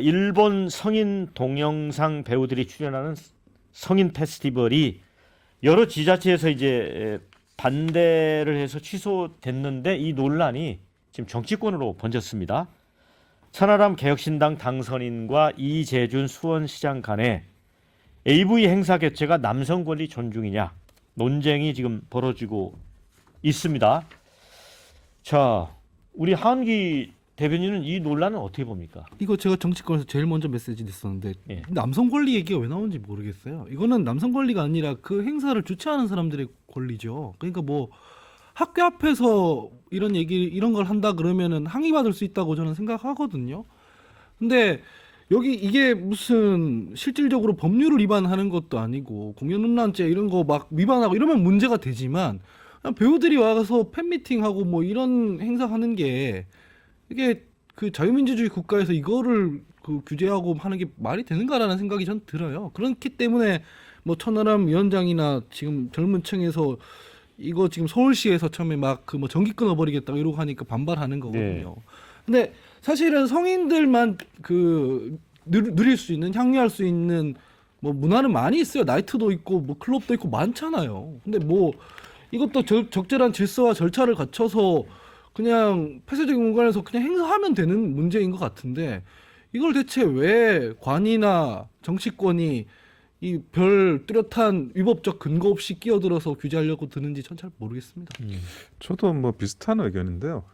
일본 성인 동영상 배우들이 출연하는 성인 페스티벌이 여러 지자체에서 이제 반대를 해서 취소됐는데 이 논란이 지금 정치권으로 번졌습니다. 천하람 개혁신당 당선인과 이재준 수원시장 간에 AV 행사 개최가 남성 권리 존중이냐 논쟁이 지금 벌어지고 있습니다. 자, 우리 하은기 대변인은 이 논란은 어떻게 봅니까? 이거 제가 정치권에서 제일 먼저 메시지 냈었는데 예. 남성 권리 얘기가 왜 나오는지 모르겠어요. 이거는 남성 권리가 아니라 그 행사를 주최하는 사람들의 권리죠. 그러니까 뭐 학교 앞에서 이런 걸 한다 그러면은 항의받을 수 있다고 저는 생각하거든요. 근데 여기 이게 무슨 실질적으로 법률을 위반하는 것도 아니고 공연음란죄 이런 거 막 위반하고 이러면 문제가 되지만 그냥 배우들이 와서 팬미팅하고 뭐 이런 행사하는 게 이게 그 자유민주주의 국가에서 이거를 그 규제하고 하는 게 말이 되는가라는 생각이 전 들어요. 그렇기 때문에 뭐 천하람 위원장이나 지금 젊은 층에서 이거 지금 서울시에서 처음에 막 그 뭐 전기 끊어버리겠다 이러고 하니까 반발하는 거거든요. 근데 사실은 성인들만 그 누릴 수 있는 향유할 수 있는 뭐 문화는 많이 있어요. 나이트도 있고 뭐 클럽도 있고 많잖아요. 근데 뭐 이것도 적절한 질서와 절차를 갖춰서 그냥 폐쇄적인 공간에서 그냥 행사하면 되는 문제인 것 같은데 이걸 대체 왜 관이나 정치권이 이 별 뚜렷한 위법적 근거 없이 끼어들어서 규제하려고 드는지 전 잘 모르겠습니다. 저도 뭐 비슷한 의견인데요.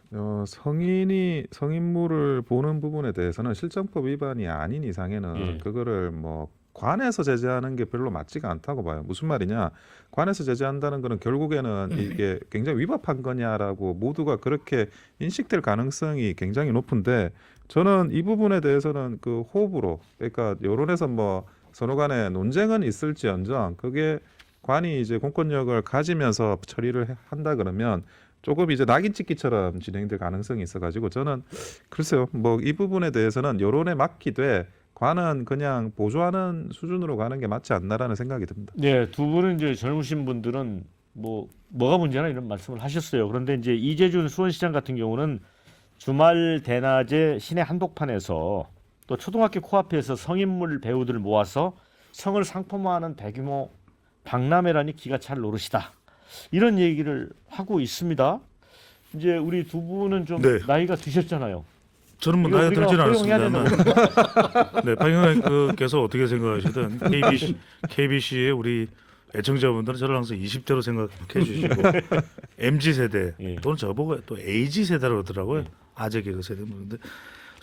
성인이 성인물을 보는 부분에 대해서는 실정법 위반이 아닌 이상에는 예. 그거를 뭐 관에서 제재하는 게 별로 맞지가 않다고 봐요. 무슨 말이냐? 관에서 제재한다는 거는 결국에는 이게 굉장히 위법한 거냐라고 모두가 그렇게 인식될 가능성이 굉장히 높은데 저는 이 부분에 대해서는 그 호흡으로 그러니까 여론에서 뭐 서로 간에 논쟁은 있을지언정 그게 관이 이제 공권력을 가지면서 처리를 한다 그러면 조금 이제 낙인 찍기처럼 진행될 가능성이 있어가지고 저는 글쎄요 뭐 이 부분에 대해서는 여론에 맡기되 관은 그냥 보조하는 수준으로 가는 게 맞지 않나라는 생각이 듭니다. 네, 두 분은 이제 젊으신 분들은 뭐가 문제나 이런 말씀을 하셨어요. 그런데 이제 이재준 수원시장 같은 경우는 주말 대낮에 시내 한복판에서 또 초등학교 코앞에서 성인물 배우들을 모아서 성을 상품화하는 대규모 박람회라니 기가 찰 노릇이다. 이런 얘기를 하고 있습니다. 이제 우리 두 분은 좀 네. 나이가 드셨잖아요. 저는 뭐 이거 나이가 우리가 들지는 허용해야 않았습니다만 네, 박영환께서 어떻게 생각하시든 KBC의 우리 애청자분들은 저를 항상 20대로 생각해 주시고 MZ 세대 예. 또는 저보고 또 AG 세대라고 하더라고요. 아재 개그 세대 그런데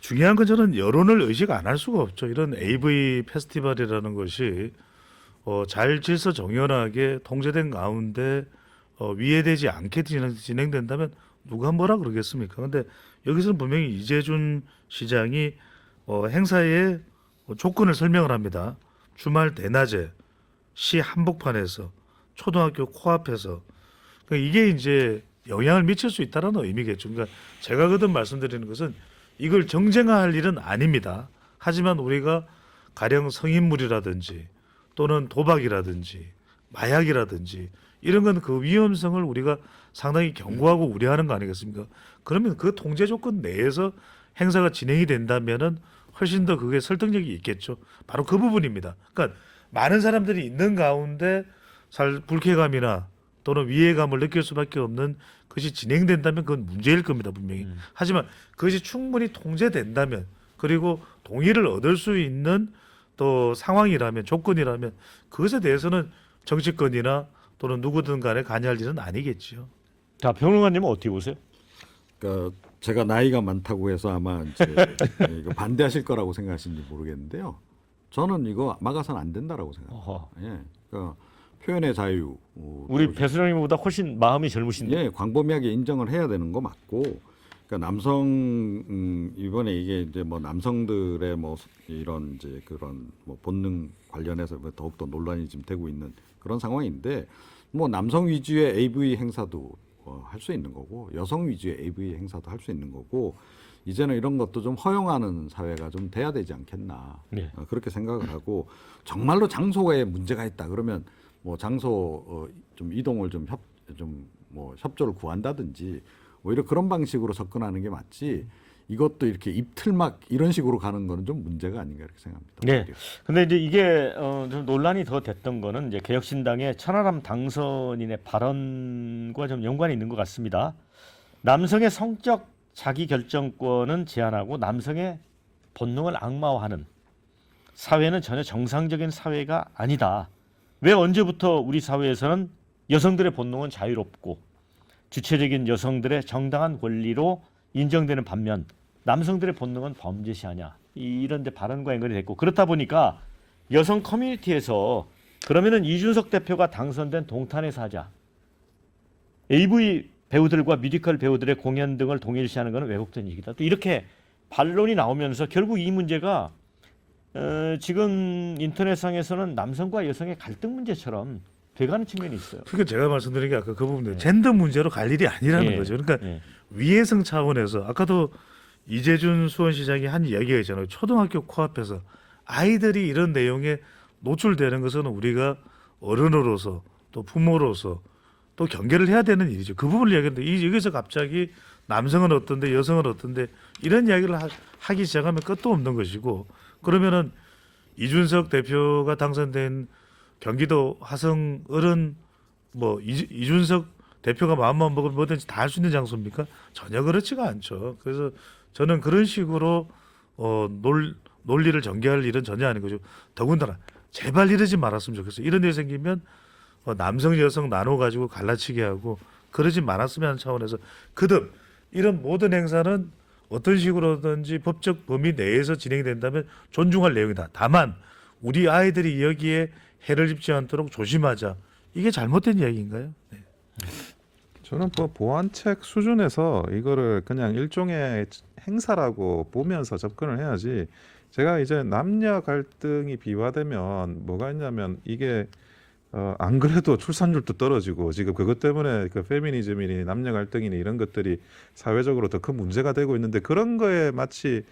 중요한 건 저는 여론을 의식 안 할 수가 없죠. 이런 AV 페스티벌이라는 것이 잘 질서 정연하게 통제된 가운데 위해되지 않게 진행된다면 누가 뭐라 그러겠습니까? 근데 여기서는 분명히 이재준 시장이 행사의 조건을 설명을 합니다. 주말 대낮에 시 한복판에서 초등학교 코앞에서 그러니까 이게 이제 영향을 미칠 수 있다는 의미겠죠. 그러니까 제가 거듭 말씀드리는 것은 이걸 정쟁화할 일은 아닙니다. 하지만 우리가 가령 성인물이라든지 또는 도박이라든지 마약이라든지 이런 건 그 위험성을 우리가 상당히 경고하고 우려하는 거 아니겠습니까? 그러면 그 통제 조건 내에서 행사가 진행이 된다면은 훨씬 더 그게 설득력이 있겠죠. 바로 그 부분입니다. 그러니까 많은 사람들이 있는 가운데 불쾌감이나 또는 위해감을 느낄 수밖에 없는 것이 진행된다면 그건 문제일 겁니다, 분명히. 하지만 그것이 충분히 통제된다면 그리고 동의를 얻을 수 있는 또 상황이라면 조건이라면 그것에 대해서는 정치권이나 또는 누구든 간에 관여할 일은 아니겠죠. 자, 평론가님은 어떻게 보세요? 그러니까 제가 나이가 많다고 해서 아마 이제 이거 반대하실 거라고 생각하시는지 모르겠는데요. 저는 이거 막아서는 안 된다라고 생각합니다. 어허. 예, 그러니까 표현의 자유, 우리 배 소장님보다 훨씬 마음이 젊으신데. 예, 광범위하게 인정을 해야 되는 거 맞고, 그러니까 남성 이번에 이게 이제 뭐 남성들의 뭐 이런 이제 그런 뭐 본능 관련해서 더욱 더 논란이 지금 되고 있는 그런 상황인데, 뭐 남성 위주의 AV 행사도 할 수 있는 거고, 여성 위주의 AV 행사도 할 수 있는 거고, 이제는 이런 것도 좀 허용하는 사회가 좀 돼야 되지 않겠나 네. 그렇게 생각을 하고, 정말로 장소에 문제가 있다 그러면 뭐 장소 좀 이동을 좀 협조를 구한다든지 오히려 그런 방식으로 접근하는 게 맞지. 이것도 이렇게 입틀막 이런 식으로 가는 거는 좀 문제가 아닌가 이렇게 생각합니다. 네. 오히려. 근데 이제 이게 좀 논란이 더 됐던 거는 이제 개혁신당의 천하람 당선인의 발언과 좀 연관이 있는 것 같습니다. 남성의 성적 자기 결정권은 제한하고 남성의 본능을 악마화하는 사회는 전혀 정상적인 사회가 아니다. 왜 언제부터 우리 사회에서는 여성들의 본능은 자유롭고 주체적인 여성들의 정당한 권리로 인정되는 반면 남성들의 본능은 범죄시하냐, 이런 데 발언과 연관이 됐고, 그렇다 보니까 여성 커뮤니티에서 그러면은 이준석 대표가 당선된 동탄에서 하자, AV 배우들과 뮤지컬 배우들의 공연 등을 동일시하는 것은 왜곡된 얘기다, 또 이렇게 반론이 나오면서 결국 이 문제가 지금 인터넷상에서는 남성과 여성의 갈등 문제처럼 돼가는 측면이 있어요. 그러니까 제가 말씀드린 게 아까 그 부분인데 젠더 문제로 갈 일이 아니라는 예. 거죠. 그러니까 예. 위해성 차원에서 아까도 이재준 수원시장이 한 이야기가 있잖아요. 초등학교 코앞에서 아이들이 이런 내용에 노출되는 것은 우리가 어른으로서 또 부모로서 또 경계를 해야 되는 일이죠. 그 부분을 이야기했는데 여기서 갑자기 남성은 어떤데 여성은 어떤데 이런 이야기를 하기 시작하면 끝도 없는 것이고, 그러면은 이준석 대표가 당선된 경기도 화성 어른 뭐 이준석 대표가 마음만 먹으면 뭐든지 다 할 수 있는 장소입니까? 전혀 그렇지가 않죠. 그래서 저는 그런 식으로 논리를 전개할 일은 전혀 아닌 거죠. 더군다나 제발 이러지 말았으면 좋겠어요. 이런 일이 생기면 남성 여성 나눠 가지고 갈라치게 하고 그러지 말았으면 하는 차원에서 그듭 이런 모든 행사는 어떤 식으로든지 법적 범위 내에서 진행이 된다면 존중할 내용이다. 다만 우리 아이들이 여기에 해를 입지 않도록 조심하자. 이게 잘못된 이야기인가요? 네. 저는 뭐 보안책 수준에서 이거를 그냥 일종의 행사라고 보면서 접근을 해야지. 제가 이제 남녀 갈등이 비화되면 뭐가 있냐면 이게 안 그래도 출산율도 떨어지고 지금 그것 때문에 그 페미니즘이니 남녀 갈등이니 이런 것들이 사회적으로 더 큰 문제가 되고 있는데, 그런 거에 마치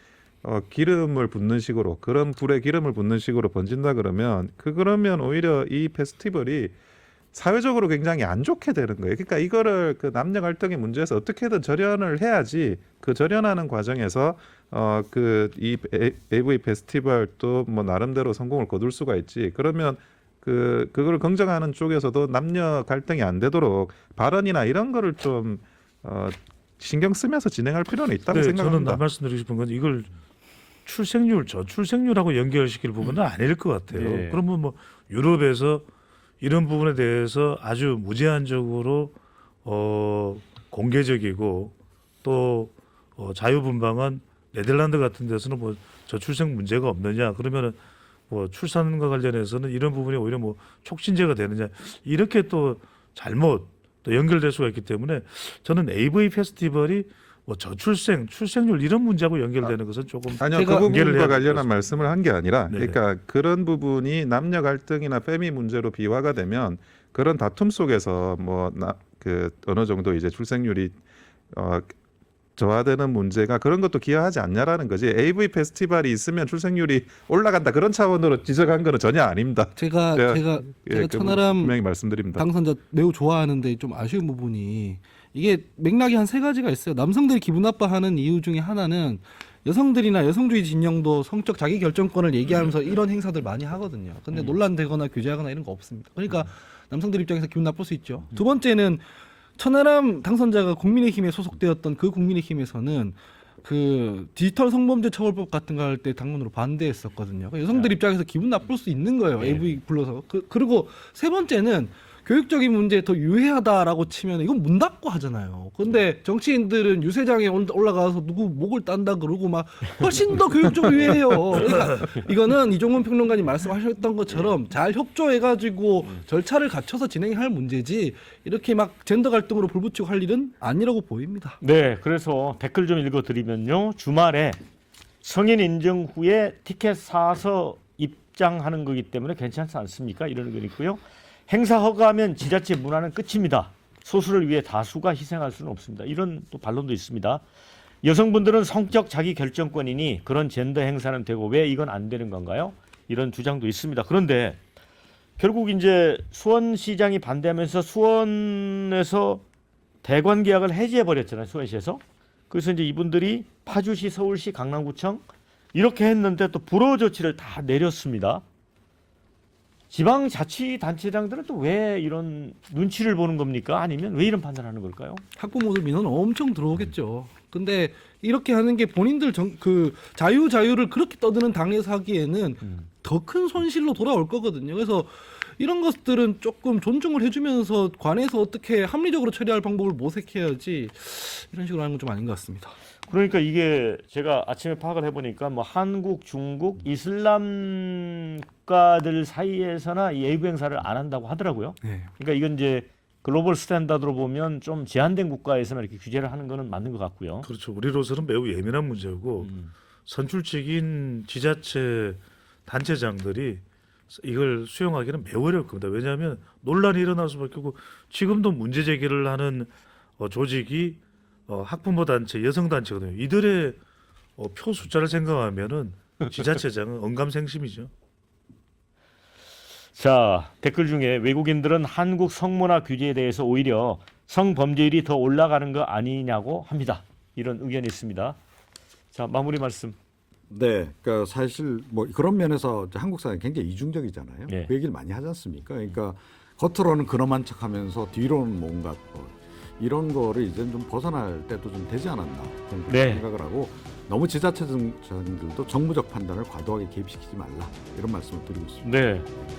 기름을 붓는 식으로, 그런 불에 기름을 붓는 식으로 번진다 그러면 오히려 이 페스티벌이 사회적으로 굉장히 안 좋게 되는 거예요. 그러니까 이거를 그 남녀 갈등의 문제에서 어떻게든 절연을 해야지, 그 절연하는 과정에서 그 이 AV 페스티벌도 뭐 나름대로 성공을 거둘 수가 있지. 그러면 그걸 긍정하는 쪽에서도 남녀 갈등이 안 되도록 발언이나 이런 거를 좀 신경 쓰면서 진행할 필요는 있다고 네, 생각합니다. 저는 말씀드리고 싶은 건 이걸 출생률, 저출생률하고 연결시킬 부분은 아닐 것 같아요. 네. 그러면 뭐 유럽에서 이런 부분에 대해서 아주 무제한적으로 공개적이고 또 자유분방한 네덜란드 같은 데서는 뭐 저출생 문제가 없느냐, 그러면은 뭐 출산과 관련해서는 이런 부분이 오히려 뭐 촉진제가 되느냐, 이렇게 또 잘못 또 연결될 수가 있기 때문에 저는 AV 페스티벌이 뭐 저출생, 출생률 이런 문제하고 연결되는 것은 조금 아니요, 제가 그 연결을 해야 부분과 될것 관련한 같습니다. 말씀을 한 게 아니라, 네네. 그러니까 그런 부분이 남녀 갈등이나 페미 문제로 비화가 되면 그런 다툼 속에서 그 어느 정도 이제 출생률이 저하되는 문제가, 그런 것도 기여하지 않냐라는 거지. AV 페스티벌이 있으면 출생률이 올라간다, 그런 차원으로 지적한 거는 전혀 아닙니다. 제가 예, 그 천하람 분명히 말씀드립니다. 당선자 매우 좋아하는데 좀 아쉬운 부분이, 이게 맥락이 한 세 가지가 있어요. 남성들이 기분 나빠하는 이유 중에 하나는 여성들이나 여성주의 진영도 성적 자기 결정권을 얘기하면서 이런 행사들 많이 하거든요. 근데 논란되거나 규제하거나 이런 거 없습니다. 그러니까 남성들 입장에서 기분 나쁠 수 있죠. 두 번째는 천하람 당선자가 국민의힘에 소속되었던 그 국민의힘에서는 그 디지털 성범죄 처벌법 같은 거 할 때 당론으로 반대했었거든요. 그러니까 여성들 입장에서 기분 나쁠 수 있는 거예요. AV 불러서. 그리고 세 번째는 교육적인 문제에 더 유해하다라고 치면 이건 문 닫고 하잖아요. 근데 정치인들은 유세장에 올라가서 누구 목을 딴다 그러고 막 훨씬 더 교육적으로 유해해요. 그러니까 이거는 이종훈 평론가님 말씀하셨던 것처럼 잘 협조해가지고 절차를 갖춰서 진행할 문제지, 이렇게 막 젠더 갈등으로 불붙이고 할 일은 아니라고 보입니다. 네, 그래서 댓글 좀 읽어드리면요. 주말에 성인 인증 후에 티켓 사서 입장하는 거기 때문에 괜찮지 않습니까? 이런 거 있고요. 행사 허가하면 지자체 문화는 끝입니다. 소수를 위해 다수가 희생할 수는 없습니다. 이런 또 반론도 있습니다. 여성분들은 성적 자기 결정권이니 그런 젠더 행사는 되고 왜 이건 안 되는 건가요? 이런 주장도 있습니다. 그런데 결국 이제 수원시장이 반대하면서 수원에서 대관 계약을 해지해 버렸잖아요. 수원시에서. 그래서 이제 이분들이 파주시, 서울시, 강남구청 이렇게 했는데 또 불허 조치를 다 내렸습니다. 지방자치단체장들은 또 왜 이런 눈치를 보는 겁니까? 아니면 왜 이런 판단하는 걸까요? 학부모들 민원 엄청 들어오겠죠. 근데 이렇게 하는 게 본인들 그 자유를 그렇게 떠드는 당에서 하기에는 더 큰 손실로 돌아올 거거든요. 그래서 이런 것들은 조금 존중을 해주면서 관에서 어떻게 합리적으로 처리할 방법을 모색해야지 이런 식으로 하는 건 좀 아닌 것 같습니다. 그러니까 이게 제가 아침에 파악을 해보니까 뭐 한국, 중국, 이슬람 국가들 사이에서나 이 AV 행사를 안 한다고 하더라고요. 네. 그러니까 이건 이제 글로벌 스탠다드로 보면 좀 제한된 국가에서만 이렇게 규제를 하는 거는 맞는 것 같고요. 그렇죠. 우리로서는 매우 예민한 문제고 선출직인 지자체 단체장들이 이걸 수용하기는 매우 어려울 겁니다. 왜냐하면 논란이 일어날 수밖에 없고 지금도 문제 제기를 하는 조직이 학부모 단체, 여성 단체거든요. 이들의 표 숫자를 생각하면은 지자체장은 언감생심이죠. 자, 댓글 중에 외국인들은 한국 성문화 규제에 대해서 오히려 성범죄율이 더 올라가는 거 아니냐고 합니다. 이런 의견이 있습니다. 자, 마무리 말씀. 네, 그러니까 사실 뭐 그런 면에서 한국 사회 굉장히 이중적이잖아요. 예. 그 얘기를 많이 하지 않습니까? 그러니까 겉으로는 근엄한 척하면서 뒤로는 뭔가 이런 거를 이제 좀 벗어날 때도 좀 되지 않았나 저는 그렇게 네. 생각을 하고 너무 지자체장들도 정무적 판단을 과도하게 개입시키지 말라 이런 말씀을 드리고 있습니다. 네.